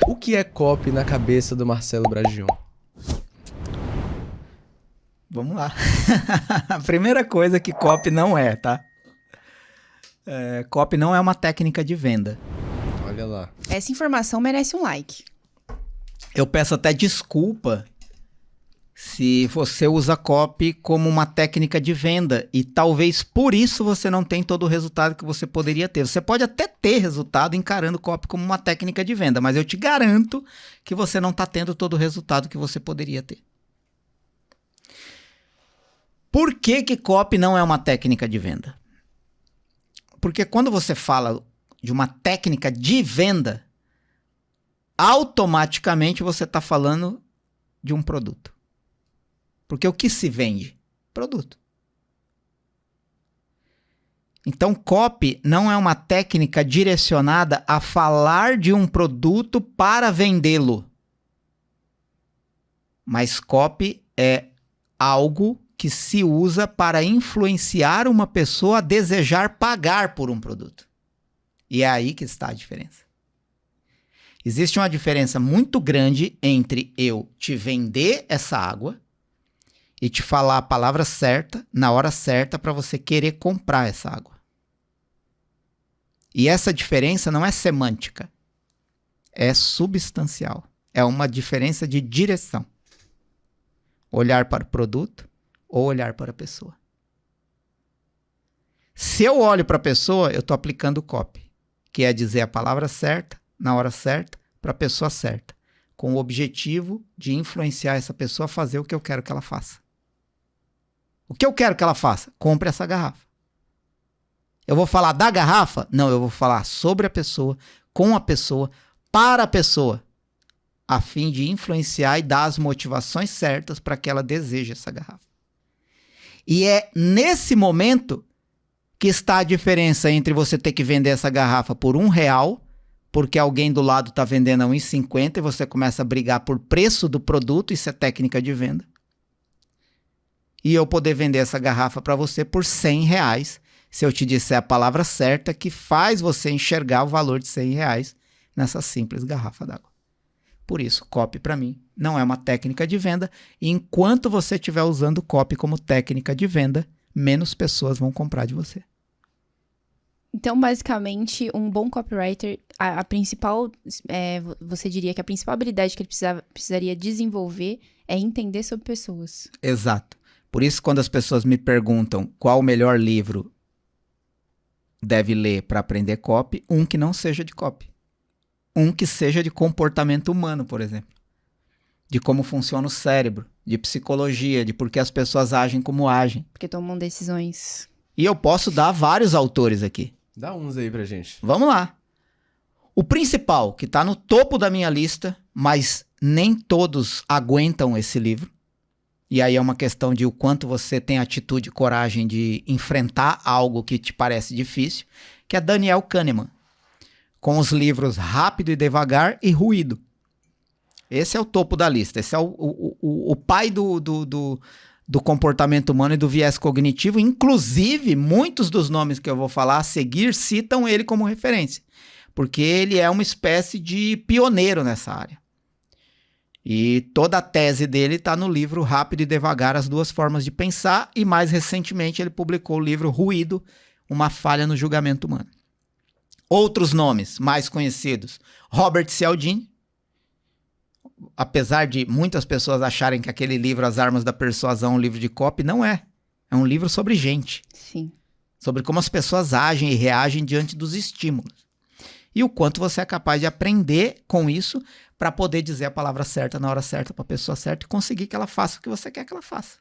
O que é copy na cabeça do Marcelo Bragion? Vamos lá. A primeira coisa que copy não é, tá? Copy não é uma técnica de venda. Olha lá. Essa informação merece um like. Eu peço até desculpa se você usa copy como uma técnica de venda e talvez por isso você não tem todo o resultado que você poderia ter. Você pode até ter resultado encarando copy como uma técnica de venda, mas eu te garanto que você não está tendo todo o resultado que você poderia ter. Por que que copy não é uma técnica de venda? Porque quando você fala de uma técnica de venda, automaticamente você está falando de um produto. Porque o que se vende? Produto. Então, copy não é uma técnica direcionada a falar de um produto para vendê-lo. Mas copy é algo que se usa para influenciar uma pessoa a desejar pagar por um produto. E é aí que está a diferença. Existe uma diferença muito grande entre eu te vender essa água e te falar a palavra certa, na hora certa, para você querer comprar essa água. E essa diferença não é semântica, é substancial. É uma diferença de direção. Olhar para o produto ou olhar para a pessoa. Se eu olho para a pessoa, eu estou aplicando copy, que é dizer a palavra certa, na hora certa, para a pessoa certa, com o objetivo de influenciar essa pessoa a fazer o que eu quero que ela faça. O que eu quero que ela faça? Compre essa garrafa. Eu vou falar da garrafa? Não, eu vou falar sobre a pessoa, com a pessoa, para a pessoa, a fim de influenciar e dar as motivações certas para que ela deseje essa garrafa. E é nesse momento que está a diferença entre você ter que vender essa garrafa por R$1, porque alguém do lado está vendendo a R$1,50 e você começa a brigar por preço do produto, isso é técnica de venda. E eu poder vender essa garrafa para você por R$100, se eu te disser a palavra certa que faz você enxergar o valor de R$100 nessa simples garrafa d'água. Por isso, copy para mim não é uma técnica de venda, e enquanto você estiver usando copy como técnica de venda, menos pessoas vão comprar de você. Então, basicamente, um bom copywriter, a principal, você diria que a principal habilidade que ele precisaria desenvolver é entender sobre pessoas. Exato. Por isso, quando as pessoas me perguntam qual o melhor livro deve ler para aprender copy, um que não seja de copy. Um que seja de comportamento humano, por exemplo. De como funciona o cérebro, de psicologia, de por que as pessoas agem como agem. Porque tomam decisões. E eu posso dar vários autores aqui. Dá uns aí pra gente. Vamos lá. O principal, que está no topo da minha lista, mas nem todos aguentam esse livro. E aí é uma questão de o quanto você tem atitude e coragem de enfrentar algo que te parece difícil, que é Daniel Kahneman, com os livros Rápido e Devagar e Ruído. Esse é o topo da lista. Esse é o pai do comportamento humano e do viés cognitivo. Inclusive, muitos dos nomes que eu vou falar a seguir citam ele como referência, porque ele é uma espécie de pioneiro nessa área. E toda a tese dele está no livro Rápido e Devagar, As Duas Formas de Pensar, e mais recentemente ele publicou o livro Ruído, Uma Falha no Julgamento Humano. Outros nomes mais conhecidos, Robert Cialdini. Apesar de muitas pessoas acharem que aquele livro As Armas da Persuasão é um livro de copy, não é. É um livro sobre gente. Sim. Sobre como as pessoas agem e reagem diante dos estímulos. E o quanto você é capaz de aprender com isso para poder dizer a palavra certa na hora certa para a pessoa certa e conseguir que ela faça o que você quer que ela faça.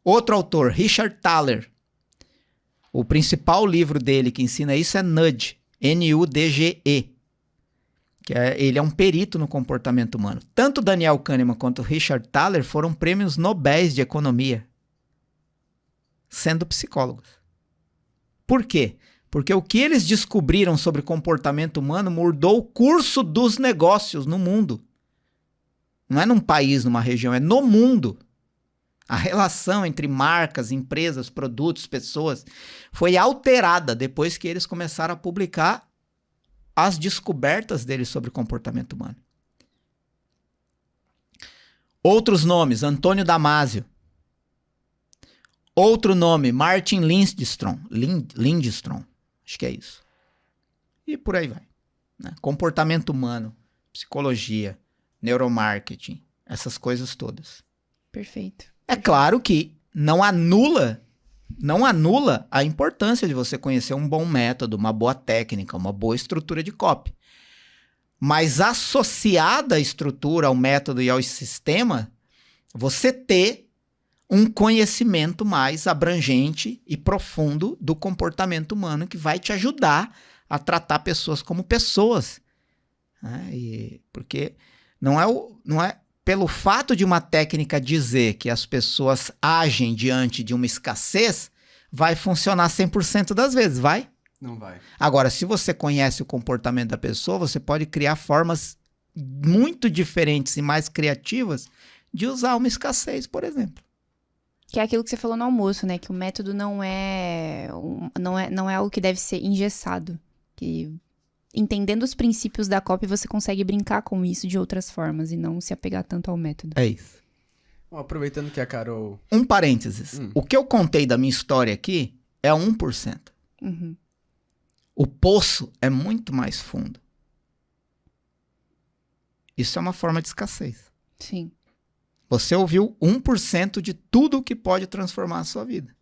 Outro autor, Richard Thaler. O principal livro dele que ensina isso é Nudge, N-U-D-G-E. Ele é um perito no comportamento humano. Tanto Daniel Kahneman quanto Richard Thaler foram prêmios Nobéis de Economia, sendo psicólogos. Por quê? Porque o que eles descobriram sobre comportamento humano mudou o curso dos negócios no mundo. Não é num país, numa região, é no mundo. A relação entre marcas, empresas, produtos, pessoas foi alterada depois que eles começaram a publicar as descobertas dele sobre comportamento humano. Outros nomes, Antônio Damasio. Outro nome, Martin Lindstrom. Lindstrom, acho que é isso. E por aí vai. Né? Comportamento humano, psicologia, neuromarketing, essas coisas todas. Perfeito. É claro que não anula a importância de você conhecer um bom método, uma boa técnica, uma boa estrutura de copy. Mas associada à estrutura, ao método e ao sistema, você ter um conhecimento mais abrangente e profundo do comportamento humano que vai te ajudar a tratar pessoas como pessoas. Né? Porque não é pelo fato de uma técnica dizer que as pessoas agem diante de uma escassez, vai funcionar 100% das vezes, vai? Não vai. Agora, se você conhece o comportamento da pessoa, você pode criar formas muito diferentes e mais criativas de usar uma escassez, por exemplo. Que é aquilo que você falou no almoço, né? Que o método não é algo que deve ser engessado. Que entendendo os princípios da copy, você consegue brincar com isso de outras formas e não se apegar tanto ao método. É isso. Bom, aproveitando que a Carol... Um parênteses. O que eu contei da minha história aqui é 1%. Uhum. O poço é muito mais fundo. Isso é uma forma de escassez. Sim. Você ouviu 1% de tudo o que pode transformar a sua vida.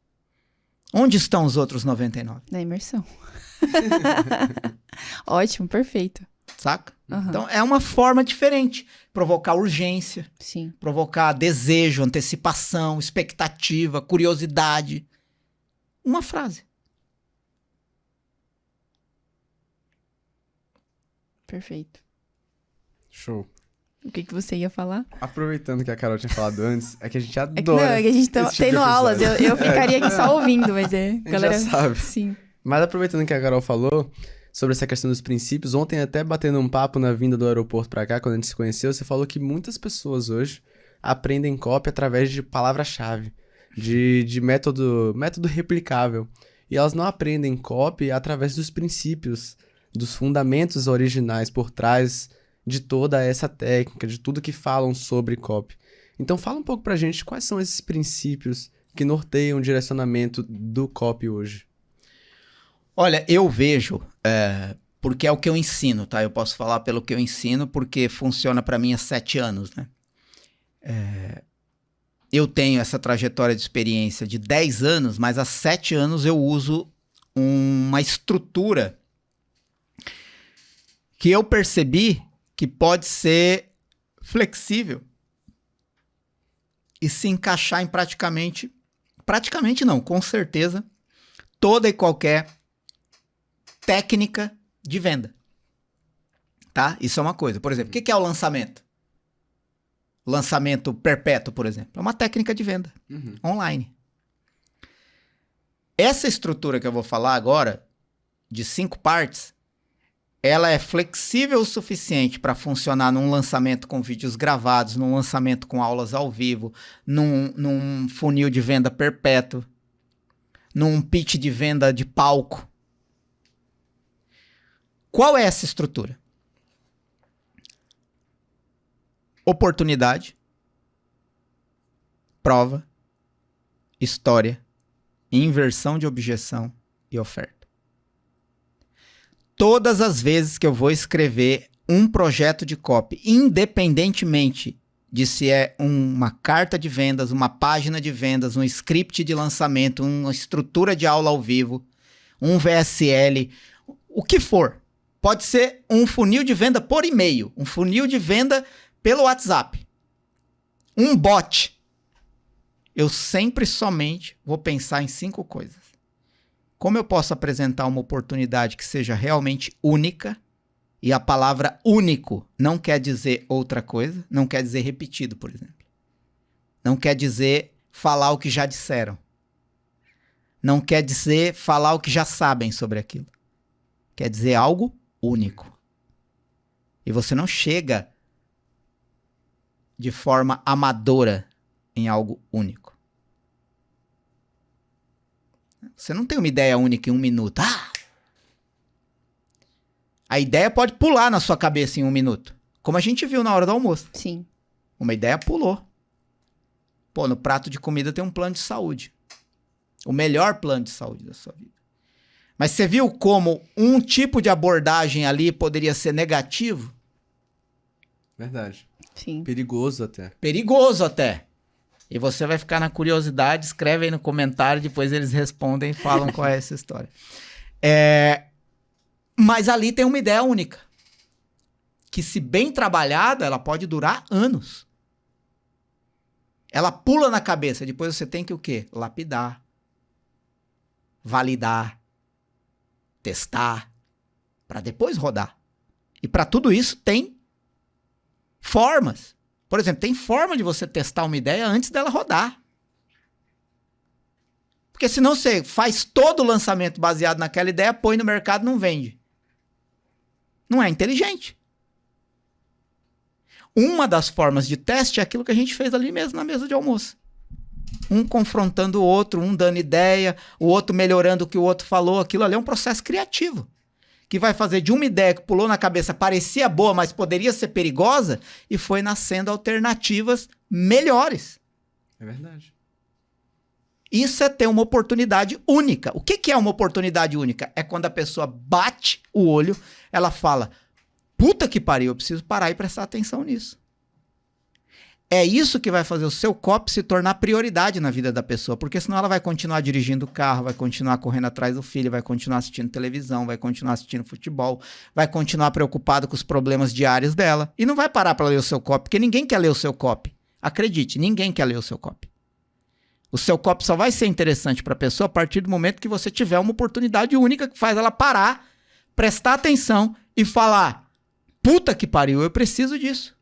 Onde estão os outros 99%? Na imersão. Ótimo, perfeito. Saca? Uhum. Então, é uma forma diferente. Provocar urgência, Sim. provocar desejo, antecipação, expectativa, curiosidade. Uma frase. Perfeito. Show. O que você ia falar? Aproveitando que a Carol tinha falado antes, é que a gente Não, adora é que a gente tá esse tipo tendo de aulas. episódio. Eu ficaria aqui só ouvindo, mas é. A gente já sabe. Sim. Mas aproveitando que a Carol falou sobre essa questão dos princípios, ontem até batendo um papo na vinda do aeroporto pra cá, quando a gente se conheceu, você falou que muitas pessoas hoje aprendem copy através de palavra-chave, de método replicável. E elas não aprendem copy através dos princípios, dos fundamentos originais por trás de toda essa técnica, de tudo que falam sobre copy. Então fala um pouco pra gente quais são esses princípios que norteiam o direcionamento do copy hoje. Olha, eu vejo, porque é o que eu ensino, tá? Eu posso falar pelo que eu ensino, porque funciona para mim há 7 anos, né? Eu tenho essa trajetória de experiência de 10 anos, mas há 7 anos eu uso uma estrutura que eu percebi que pode ser flexível e se encaixar em praticamente não, com certeza, toda e qualquer técnica de venda, tá? Isso é uma coisa. Por exemplo, o que é o lançamento? Lançamento perpétuo, por exemplo. É uma técnica de venda online. Essa estrutura que eu vou falar agora, de 5 partes, ela é flexível o suficiente para funcionar num lançamento com vídeos gravados, num lançamento com aulas ao vivo, num funil de venda perpétuo, num pitch de venda de palco. Qual é essa estrutura? Oportunidade, prova, história, inversão de objeção e oferta. Todas as vezes que eu vou escrever um projeto de copy, independentemente de se é uma carta de vendas, uma página de vendas, um script de lançamento, uma estrutura de aula ao vivo, um VSL, o que for. Pode ser um funil de venda por e-mail, um funil de venda pelo WhatsApp, um bot. Eu sempre somente vou pensar em 5 coisas. Como eu posso apresentar uma oportunidade que seja realmente única, e a palavra único não quer dizer outra coisa, não quer dizer repetido, por exemplo. Não quer dizer falar o que já disseram. Não quer dizer falar o que já sabem sobre aquilo. Quer dizer algo único. E você não chega de forma amadora em algo único. Você não tem uma ideia única em 1 minuto. A ideia pode pular na sua cabeça em 1 minuto. Como a gente viu na hora do almoço. Sim. Uma ideia pulou. Pô, no prato de comida tem um plano de saúde. O melhor plano de saúde da sua vida. Mas você viu como um tipo de abordagem ali poderia ser negativo? Verdade. Sim. Perigoso até. Perigoso até. E você vai ficar na curiosidade, escreve aí no comentário, depois eles respondem e falam qual é essa história. Mas ali tem uma ideia única. Que se bem trabalhada, ela pode durar anos. Ela pula na cabeça, depois você tem que o quê? Lapidar. Validar. Testar. Para depois rodar. E para tudo isso tem formas. Por exemplo, tem forma de você testar uma ideia antes dela rodar. Porque senão você faz todo o lançamento baseado naquela ideia, põe no mercado e não vende. Não é inteligente. Uma das formas de teste é aquilo que a gente fez ali mesmo na mesa de almoço. Um confrontando o outro, um dando ideia, o outro melhorando o que o outro falou. Aquilo ali é um processo criativo. Que vai fazer de uma ideia que pulou na cabeça, parecia boa, mas poderia ser perigosa, e foi nascendo alternativas melhores. É verdade. Isso é ter uma oportunidade única. O que é uma oportunidade única? É quando a pessoa bate o olho, ela fala, puta que pariu, eu preciso parar e prestar atenção nisso. É isso que vai fazer o seu copy se tornar prioridade na vida da pessoa, porque senão ela vai continuar dirigindo o carro, vai continuar correndo atrás do filho, vai continuar assistindo televisão, vai continuar assistindo futebol, vai continuar preocupado com os problemas diários dela e não vai parar para ler o seu copy, porque ninguém quer ler o seu copy. Acredite, ninguém quer ler o seu copy. O seu copy só vai ser interessante para a pessoa a partir do momento que você tiver uma oportunidade única que faz ela parar, prestar atenção e falar, puta que pariu, eu preciso disso.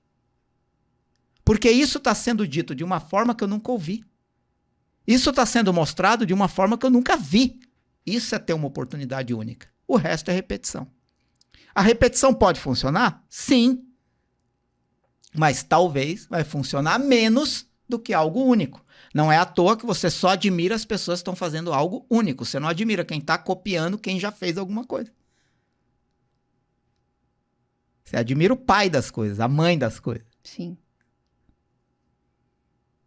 Porque isso está sendo dito de uma forma que eu nunca ouvi. Isso está sendo mostrado de uma forma que eu nunca vi. Isso é ter uma oportunidade única. O resto é repetição. A repetição pode funcionar? Sim. Mas talvez vai funcionar menos do que algo único. Não é à toa que você só admira as pessoas que estão fazendo algo único. Você não admira quem está copiando quem já fez alguma coisa. Você admira o pai das coisas, a mãe das coisas. Sim.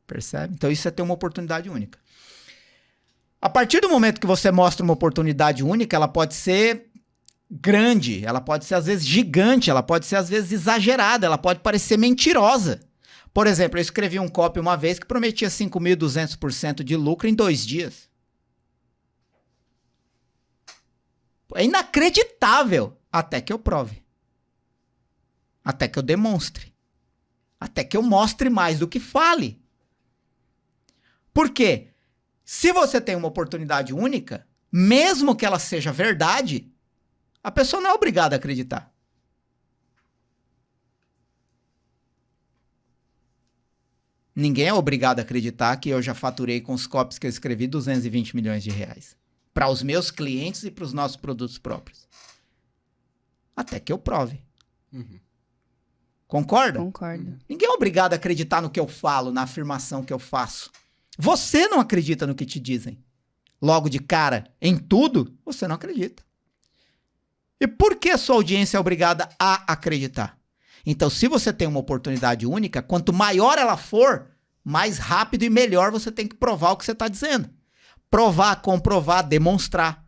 Percebe? Então isso é ter uma oportunidade única. A partir do momento que você mostra uma oportunidade única, ela pode ser grande, ela pode ser às vezes gigante, ela pode ser às vezes exagerada, ela pode parecer mentirosa. Por exemplo, eu escrevi um copy uma vez que prometia 5.200% de lucro em 2 dias. É inacreditável até que eu prove. Até que eu demonstre. Até que eu mostre mais do que fale. Por quê? Se você tem uma oportunidade única, mesmo que ela seja verdade, a pessoa não é obrigada a acreditar. Ninguém é obrigado a acreditar que eu já faturei com os copies que eu escrevi 220 milhões de reais. Para os meus clientes e para os nossos produtos próprios. Até que eu prove. Uhum. Concorda? Concordo. Ninguém é obrigado a acreditar no que eu falo, na afirmação que eu faço. Você não acredita no que te dizem. Logo de cara, em tudo, você não acredita. E por que a sua audiência é obrigada a acreditar? Então, se você tem uma oportunidade única, quanto maior ela for, mais rápido e melhor você tem que provar o que você está dizendo. Provar, comprovar, demonstrar.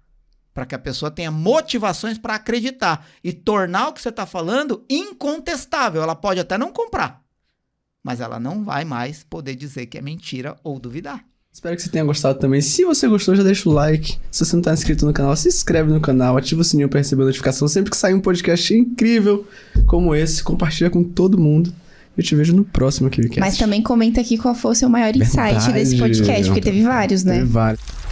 Para que a pessoa tenha motivações para acreditar e tornar o que você está falando incontestável. Ela pode até não comprar, mas ela não vai mais poder dizer que é mentira ou duvidar. Espero que você tenha gostado também. Se você gostou, já deixa o like. Se você não está inscrito no canal, se inscreve no canal, ativa o sininho para receber a notificação sempre que sair um podcast incrível como esse. Compartilha com todo mundo. Eu te vejo no próximo KiwiCast. Mas também comenta aqui qual foi o seu maior insight desse podcast, porque teve vários, né? Teve vários.